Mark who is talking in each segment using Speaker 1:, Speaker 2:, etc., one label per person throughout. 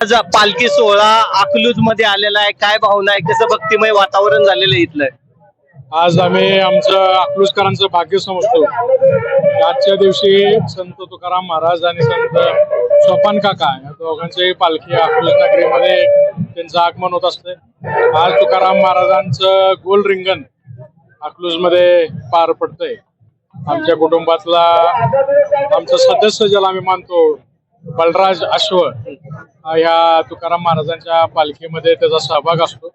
Speaker 1: आज पालखी सोहळा अकलूज मध्ये आलेला आहे, काय भावना आहे, कसं भक्तिमय वातावरण झालेलं आहे इथलं?
Speaker 2: आज आम्ही आमचं अकलूजकरांचं भाग्य समजतो. आजच्या दिवशी संत तुकाराम महाराज आणि संत सोपान काका या दोघांची पालखी अकलूज नगरीमध्ये त्यांचं आगमन होत असते. आज तुकाराम महाराजांचं गोल रिंगण अकलूज मध्ये पार पडतंय. आमच्या कुटुंबातला आमचा सदस्य ज्याला आम्ही मानतो बलराज अश्व या तुकाराम महाराजांच्या पालखीमध्ये त्याचा सहभाग असतो.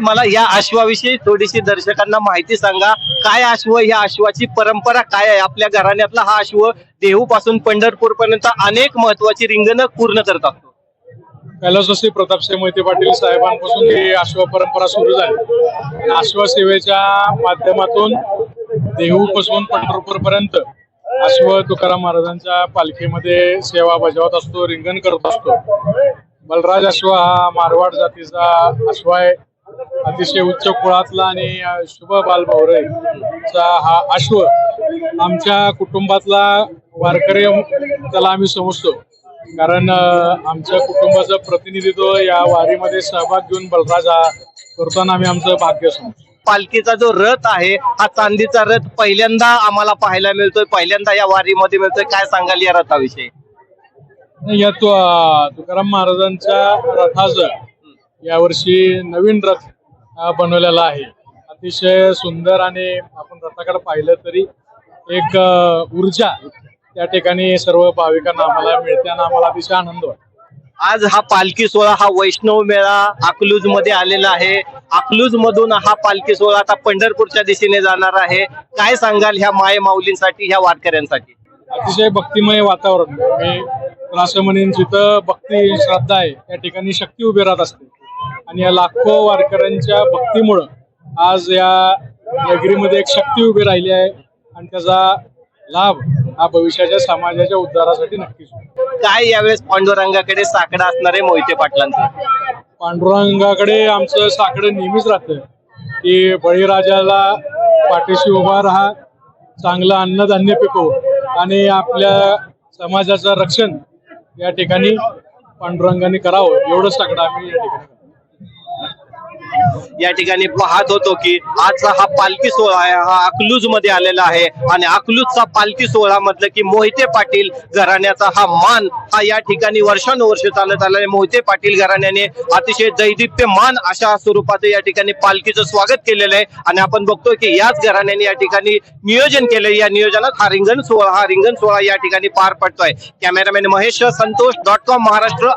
Speaker 1: मला या अश्वाविषयी थोडीशी दर्शकांना माहिती सांगा. काय अश्व, या अश्वाची परंपरा काय आहे? आपल्या घराण्यातला हा अश्व देहू पासून पंढरपूर पर्यंत अनेक महत्वाची रिंगणं पूर्ण करत असतो.
Speaker 2: कैलासवासी प्रतापसिंह मोहिते पाटील साहेबांपासून ही अश्व परंपरा सुरू झाली. अश्व सेवेच्या माध्यमातून देहू पासून पंढरपूर पर्यंत अश्व तुकाराम महाराजांच्या पालखीमध्ये सेवा बजावत असतो, रिंगण करत असतो. बलराज अश्व हा मारवाड जातीचा अश्व आहे. अतिशय उच्च कुळातला आणि शुभ बालभौरेचा हा अश्व आमच्या कुटुंबातला वारकरी त्याला आम्ही समजतो. कारण आमच्या कुटुंबाचं प्रतिनिधित्व या वारीमध्ये सहभाग घेऊन बलराज हा करताना आम्ही आमचं भाग्य समजतो.
Speaker 1: पालखीचा जो रथ आहे हा चांदीचा रथ पहिल्यांदा आम्हाला पाहायला मिळतोय, पहिल्यांदा या वारीमध्ये मिळतोय. काय सांगाल या रथाविषयी?
Speaker 2: या तुकाराम महाराजांच्या रथाचं यावर्षी नवीन रथ बनवलेला आहे. अतिशय सुंदर आणि आपण रथाकडे पाहिलं तरी एक ऊर्जा त्या ठिकाणी सर्व भाविकांना आम्हाला मिळते आणि आम्हाला अतिशय आनंद वाटतो.
Speaker 1: आज हा पालखी सोहळा, हा वैष्णव मेळा अकलूज मध्ये आलेला आहे. अकलूज मधून हा पालखी सोहळा आता पंढरपूरच्या दिशेने जाणार आहे. काय सांगाल ह्या माय माऊलींसाठी, ह्या वारकऱ्यांसाठी?
Speaker 2: अतिशय भक्तिमय वातावरण. मी असं म्हणेन जिथं भक्ती श्रद्धा आहे त्या ठिकाणी शक्ती उभी राहत असते. आणि या लाखो वारकऱ्यांच्या भक्तीमुळं आज या नगरीमध्ये एक शक्ती उभी राहिली आहे आणि त्याचा लाभ हा भविष्याच्या समाजाच्या उद्धारासाठी नक्कीच.
Speaker 1: काय यावेळेस पांडुरंगाकडे साकडं असणार आहे मोहिते पाटलांचं?
Speaker 2: पांडुरंगाकडे आमचं साकडं नेहमीच राहतं की बळीराजाला पाठीशी उभा राहा, चांगलं अन्नधान्य पिकव आणि आपल्या समाजाचं रक्षण या ठिकाणी पांडुरंगाने करावं, एवढं साकडं आम्ही
Speaker 1: या ठिकाणी पाहत होतो की आजचा हा पालखी सोहळा आहे, हा अकलूज मध्ये आलेला आहे. आणि अकलूजचा पालखी सोहळा म्हटलं की मोहिते पाटील घराण्याचा हा मान हा या ठिकाणी वर्षानुवर्ष चालत आलेला आहे. मोहिते पाटील घराण्याने अतिशय दैदिप्यमान अशा स्वरूपाचं या ठिकाणी पालखीचं स्वागत केलेलं आहे. आणि आपण बघतोय की याच घराण्याने या ठिकाणी नियोजन केलंय. या नियोजनात हा रिंगण सोहळा या ठिकाणी पार पडतोय. Cameraman Mahesh, Santosh .com Maharashtra.